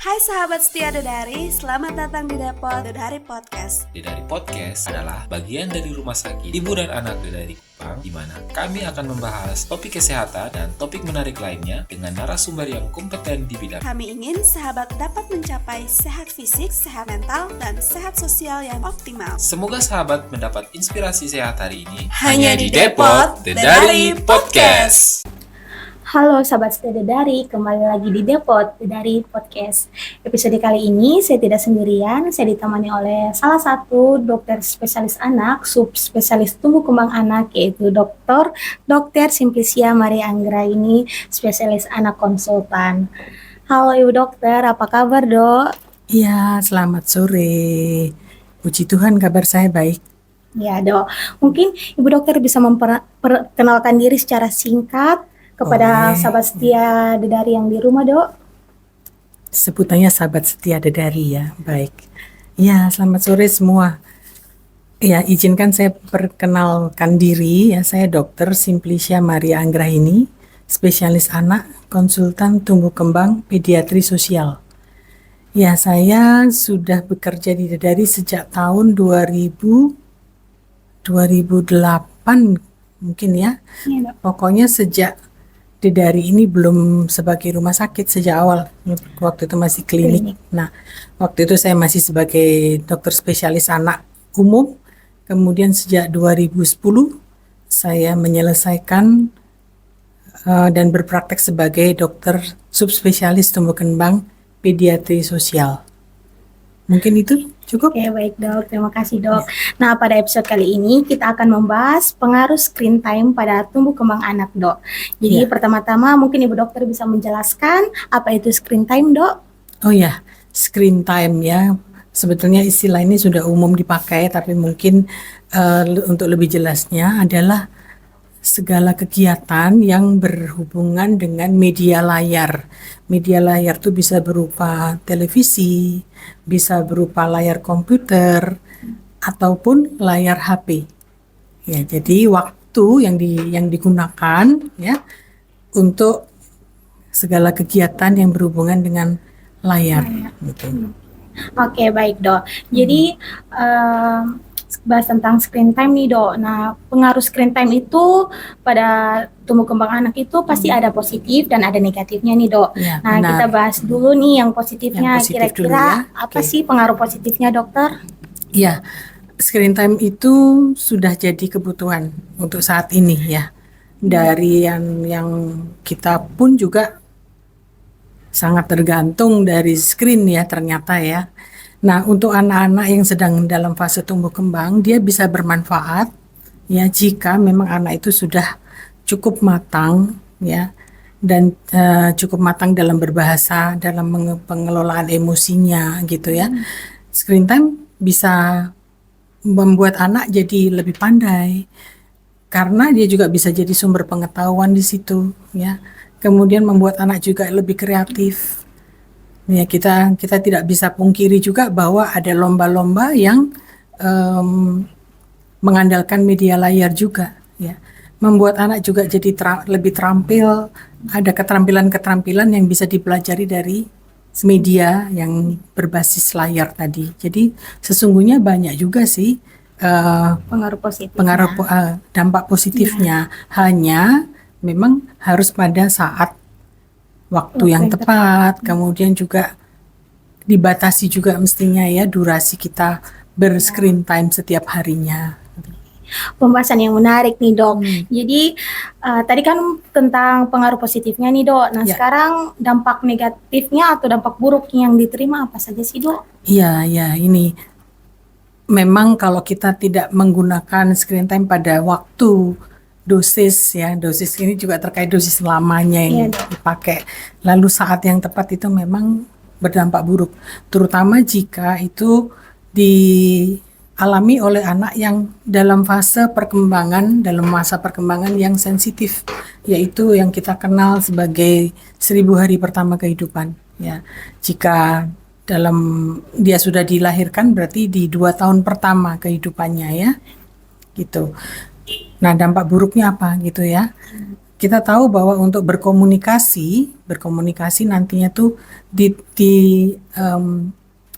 Hai sahabat setia Dedari, selamat datang di Depot Dedari Podcast. Dedari Podcast adalah bagian dari Rumah Sakit Ibu dan Anak Dedari Kupang, di mana kami akan membahas topik kesehatan dan topik menarik lainnya dengan narasumber yang kompeten di bidang. Kami ingin sahabat dapat mencapai sehat fisik, sehat mental, dan sehat sosial yang optimal. Semoga sahabat mendapat inspirasi sehat hari ini Hanya di Depot Dedari Podcast. Halo sahabat setia Dedari, kembali lagi di Depot Dedari Podcast. Episode kali ini saya tidak sendirian, saya ditemani oleh salah satu dokter spesialis anak, subspesialis tumbuh kembang anak, yaitu Dr. Simplicia Maria Anggraini, spesialis anak konsultan. Halo Ibu Dokter, apa kabar Dok? Ya, selamat sore. Puji Tuhan kabar saya baik. Ya Dok, mungkin Ibu Dokter bisa memperkenalkan diri secara singkat kepada sahabat setia Dedari yang di rumah, Dok. Sebutannya sahabat setia Dedari ya, baik. Ya, selamat sore semua. Ya, izinkan saya perkenalkan diri ya, saya Dr. Simplicia Maria Anggraini, spesialis anak, konsultan tumbuh kembang pediatri sosial. Ya, saya sudah bekerja di Dedari sejak tahun 2008 mungkin ya. Pokoknya sejak Dedari ini belum sebagai rumah sakit sejak awal, waktu itu masih klinik. Nah, waktu itu saya masih sebagai dokter spesialis anak umum. Kemudian sejak 2010 saya menyelesaikan dan berpraktek sebagai dokter subspesialis tumbuh kembang pediatri sosial. Mungkin itu cukup? Oke, baik Dok, terima kasih Dok. Nah, pada episode kali ini kita akan membahas pengaruh screen time pada tumbuh kembang anak, Dok. Jadi pertama-tama mungkin Ibu Dokter bisa menjelaskan apa itu screen time, Dok? Oh ya, screen time ya. Sebetulnya istilah ini sudah umum dipakai, tapi mungkin untuk lebih jelasnya adalah segala kegiatan yang berhubungan dengan media layar. Media layar itu bisa berupa televisi, bisa berupa layar komputer, ataupun layar HP. Ya, jadi waktu yang digunakan ya untuk segala kegiatan yang berhubungan dengan layar. Gitu. Oke, baik Dok. Jadi bahas tentang screen time nih Dok. Nah, pengaruh screen time itu pada tumbuh kembang anak itu pasti ada positif dan ada negatifnya nih Dok. Ya, nah, benar. kita bahas dulu nih yang positifnya. Yang positif dulu Kira-kira ya. apa Oke. sih pengaruh positifnya Dokter? Ya, screen time itu sudah jadi kebutuhan untuk saat ini ya. Dari yang kita pun juga sangat tergantung dari screen ya ternyata ya. Nah, untuk anak-anak yang sedang dalam fase tumbuh kembang, dia bisa bermanfaat ya jika memang anak itu sudah cukup matang ya, dan cukup matang dalam berbahasa, dalam pengelolaan emosinya gitu ya. Screen time bisa membuat anak jadi lebih pandai karena dia juga bisa jadi sumber pengetahuan di situ ya. Kemudian membuat anak juga lebih kreatif. Ya, kita tidak bisa pungkiri juga bahwa ada lomba-lomba yang mengandalkan media layar juga ya. Membuat anak juga jadi lebih terampil, ada keterampilan-keterampilan yang bisa dipelajari dari media yang berbasis layar tadi. Jadi sesungguhnya banyak juga sih Pengaruh positif. dampak positifnya. Hanya memang harus pada saat waktu yang tepat, kemudian juga dibatasi juga mestinya ya durasi kita berscreen time setiap harinya. Pembahasan yang menarik nih Dok. Jadi tadi kan tentang pengaruh positifnya nih Dok. Nah, sekarang dampak negatifnya atau dampak buruk yang diterima apa saja sih Dok? Iya, ini memang kalau kita tidak menggunakan screen time pada waktu dosis ya, dosis ini juga terkait dosis lamanya yang dipakai. Lalu saat yang tepat itu memang berdampak buruk, terutama jika itu dialami oleh anak yang dalam fase perkembangan, dalam masa perkembangan yang sensitif, yaitu yang kita kenal sebagai 1000 hari pertama kehidupan ya. Jika dia sudah dilahirkan berarti di 2 tahun pertama kehidupannya ya, gitu. Nah, dampak buruknya apa gitu ya? kita tahu bahwa untuk berkomunikasi nantinya tuh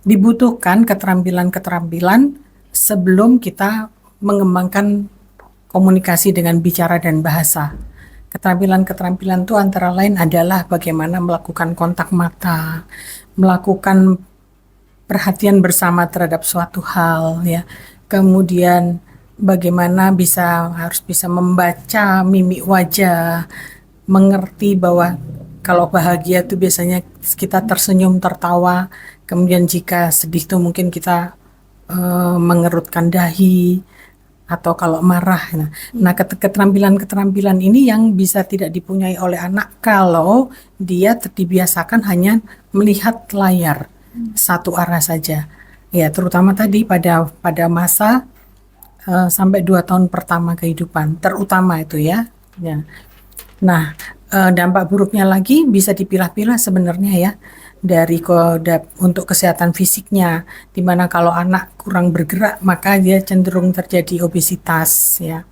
dibutuhkan keterampilan-keterampilan sebelum kita mengembangkan komunikasi dengan bicara dan bahasa. Keterampilan-keterampilan itu antara lain adalah bagaimana melakukan kontak mata, melakukan perhatian bersama terhadap suatu hal, ya. Kemudian bagaimana harus bisa membaca mimik wajah, mengerti bahwa kalau bahagia itu biasanya kita tersenyum, tertawa. Kemudian jika sedih itu mungkin kita mengerutkan dahi, atau kalau marah. Nah, keterampilan-keterampilan ini yang bisa tidak dipunyai oleh anak kalau dia dibiasakan hanya melihat layar satu arah saja. Ya, terutama tadi pada masa sampai 2 tahun pertama kehidupan, terutama itu ya. Ya. Nah, dampak buruknya lagi bisa dipilah-pilah sebenarnya ya, dari untuk kesehatan fisiknya, di mana kalau anak kurang bergerak maka dia cenderung terjadi obesitas ya.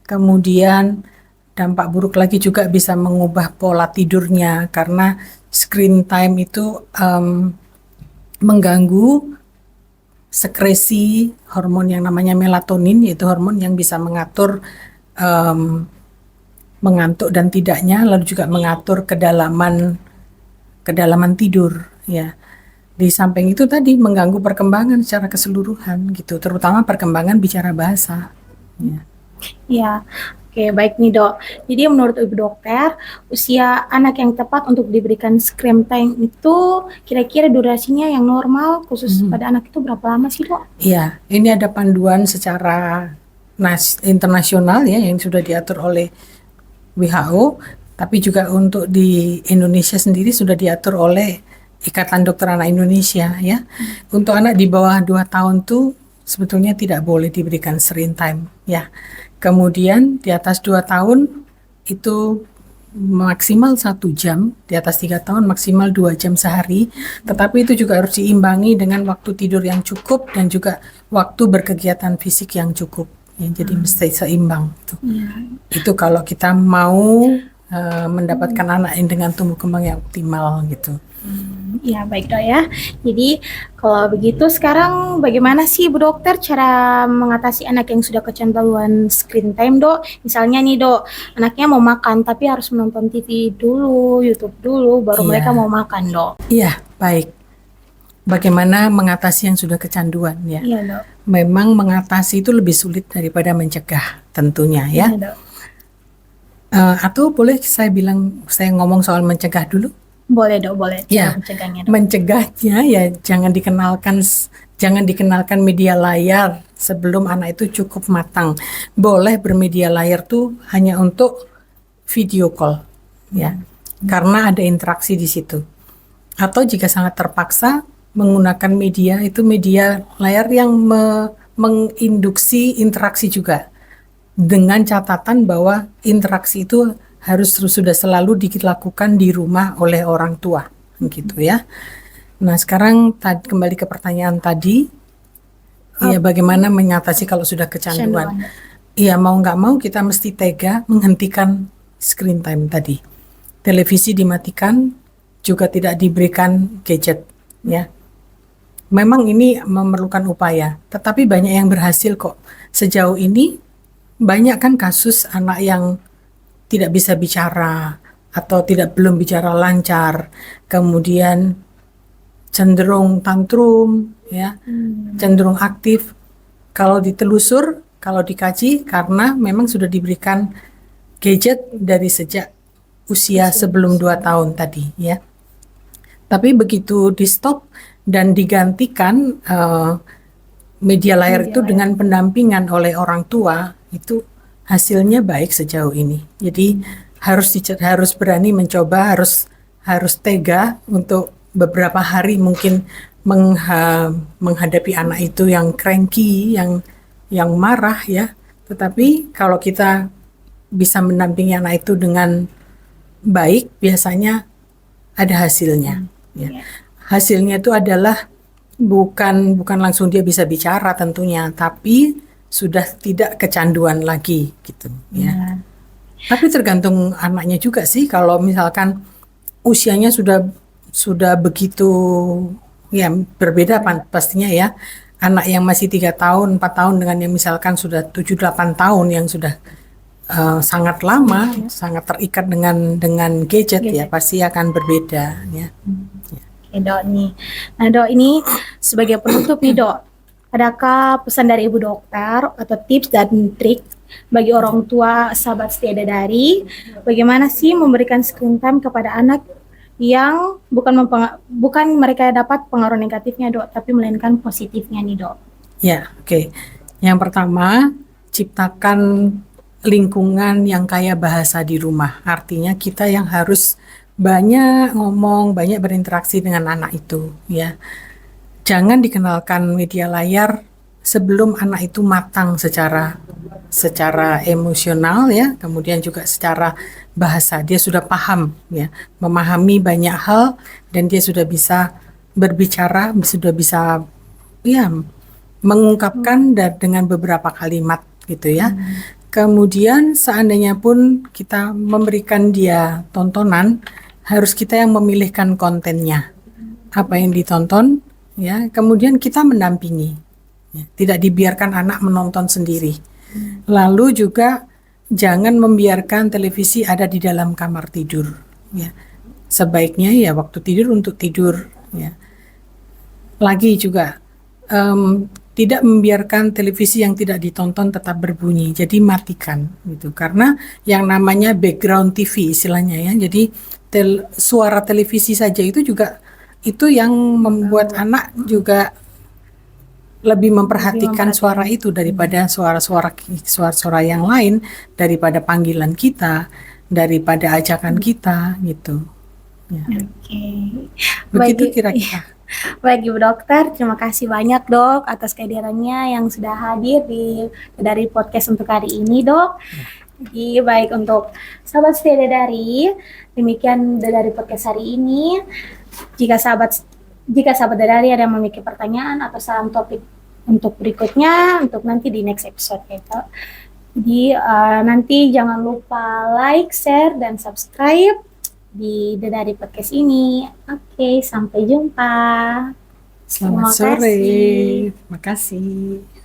Kemudian dampak buruk lagi juga bisa mengubah pola tidurnya karena screen time itu mengganggu sekresi hormon yang namanya melatonin, yaitu hormon yang bisa mengatur mengantuk dan tidaknya, lalu juga mengatur kedalaman tidur ya. Di samping itu tadi mengganggu perkembangan secara keseluruhan gitu, terutama perkembangan bicara bahasa ya. Ya, oke, baik nih Dok. Jadi menurut Ibu Dokter, usia anak yang tepat untuk diberikan screen time itu kira-kira durasinya yang normal khusus pada anak itu berapa lama sih Dok? Iya, ini ada panduan secara internasional ya yang sudah diatur oleh WHO, tapi juga untuk di Indonesia sendiri sudah diatur oleh Ikatan Dokter Anak Indonesia ya. Untuk anak di bawah 2 tahun tuh sebetulnya tidak boleh diberikan screen time ya. Kemudian di atas 2 tahun itu maksimal 1 jam, di atas 3 tahun maksimal 2 jam sehari. Tetapi itu juga harus diimbangi dengan waktu tidur yang cukup dan juga waktu berkegiatan fisik yang cukup. Ya, jadi mesti seimbang tuh. Itu kalau kita mau mendapatkan anak yang dengan tumbuh kembang yang optimal gitu. Ya, baik Dok ya. Jadi kalau begitu sekarang bagaimana sih Ibu Dokter cara mengatasi anak yang sudah kecanduan screen time Dok? Misalnya nih Dok, anaknya mau makan tapi harus menonton TV dulu, YouTube dulu, baru mereka mau makan Dok. Iya, baik. Bagaimana mengatasi yang sudah kecanduan ya? Iya Dok. Memang mengatasi itu lebih sulit daripada mencegah tentunya ya. Iya Dok. Atau boleh saya ngomong soal mencegah dulu? Boleh Dok, boleh. Ya, Mencegahnya Dok. mencegahnya ya jangan dikenalkan media layar sebelum anak itu cukup matang. Boleh bermedia layar tuh hanya untuk video call ya, karena ada interaksi di situ. Atau jika sangat terpaksa menggunakan media layar yang menginduksi interaksi juga, dengan catatan bahwa interaksi itu harus sudah selalu dilakukan di rumah oleh orang tua gitu ya. Nah, sekarang kembali ke pertanyaan tadi, ya bagaimana mengatasi kalau sudah kecanduan. Iya, mau nggak mau kita mesti tega menghentikan screen time tadi. Televisi dimatikan, juga tidak diberikan gadget ya. Memang ini memerlukan upaya, tetapi banyak yang berhasil kok. Sejauh ini banyak kan kasus anak yang tidak bisa bicara atau belum bicara lancar, kemudian cenderung tantrum ya, cenderung aktif. Kalau ditelusur, kalau dikaji, karena memang sudah diberikan gadget dari sejak usia sebelum 2 tahun tadi ya. Tapi begitu di stop dan digantikan media layar itu dengan pendampingan oleh orang tua, itu hasilnya baik sejauh ini. Jadi harus berani mencoba, harus tega untuk beberapa hari mungkin menghadapi anak itu yang cranky, yang marah ya. Tetapi kalau kita bisa mendampingi anak itu dengan baik, biasanya ada hasilnya. Ya. Hasilnya itu adalah bukan langsung dia bisa bicara tentunya, tapi sudah tidak kecanduan lagi gitu ya. Tapi tergantung anaknya juga sih. Kalau misalkan usianya sudah begitu ya berbeda pastinya ya. Anak yang masih 3 tahun, 4 tahun dengan yang misalkan sudah 7-8 tahun yang sudah sangat lama, sangat terikat dengan gadget ya, Gadget. pasti akan berbeda ya. Oke, Dok nih. Nah, Dok, ini sebagai penutup nih, Dok. Adakah pesan dari Ibu Dokter atau tips dan trik bagi orang tua sahabat setia dari bagaimana sih memberikan screen time kepada anak yang bukan mereka dapat pengaruh negatifnya, Dok, tapi melainkan positifnya nih, Dok. Ya, oke. Yang pertama, ciptakan lingkungan yang kaya bahasa di rumah. Artinya kita yang harus banyak ngomong, banyak berinteraksi dengan anak itu, ya. Jangan dikenalkan media layar sebelum anak itu matang secara emosional ya, kemudian juga secara bahasa. Dia sudah paham ya, memahami banyak hal dan dia sudah bisa berbicara, sudah bisa ya mengungkapkan dengan beberapa kalimat gitu ya. Kemudian seandainya pun kita memberikan dia tontonan, harus kita yang memilihkan kontennya. Apa yang ditonton ya, kemudian kita mendampingi. Ya, tidak dibiarkan anak menonton sendiri. Lalu juga jangan membiarkan televisi ada di dalam kamar tidur ya. Sebaiknya ya waktu tidur untuk tidur ya. Lagi juga tidak membiarkan televisi yang tidak ditonton tetap berbunyi, jadi matikan gitu, karena yang namanya background TV istilahnya ya, jadi suara televisi saja itu juga itu yang membuat anak juga lebih memperhatikan suara itu daripada suara-suara yang lain, daripada panggilan kita, daripada ajakan kita gitu ya. Oke. Begitu Bagi- kira-kira. Baik, Ibu Dokter, terima kasih banyak, Dok, atas kehadirannya yang sudah hadir dari podcast untuk hari ini, Dok. Jadi, baik untuk sahabat setia dari, demikian dari podcast hari ini. Jika sahabat dari ada yang memiliki pertanyaan atau saran topik untuk berikutnya, untuk nanti di next episode gitu. Jadi, nanti jangan lupa like, share, dan subscribe di dari podcast ini. Oke, sampai jumpa. Selamat Terima sore. kasih. Terima kasih.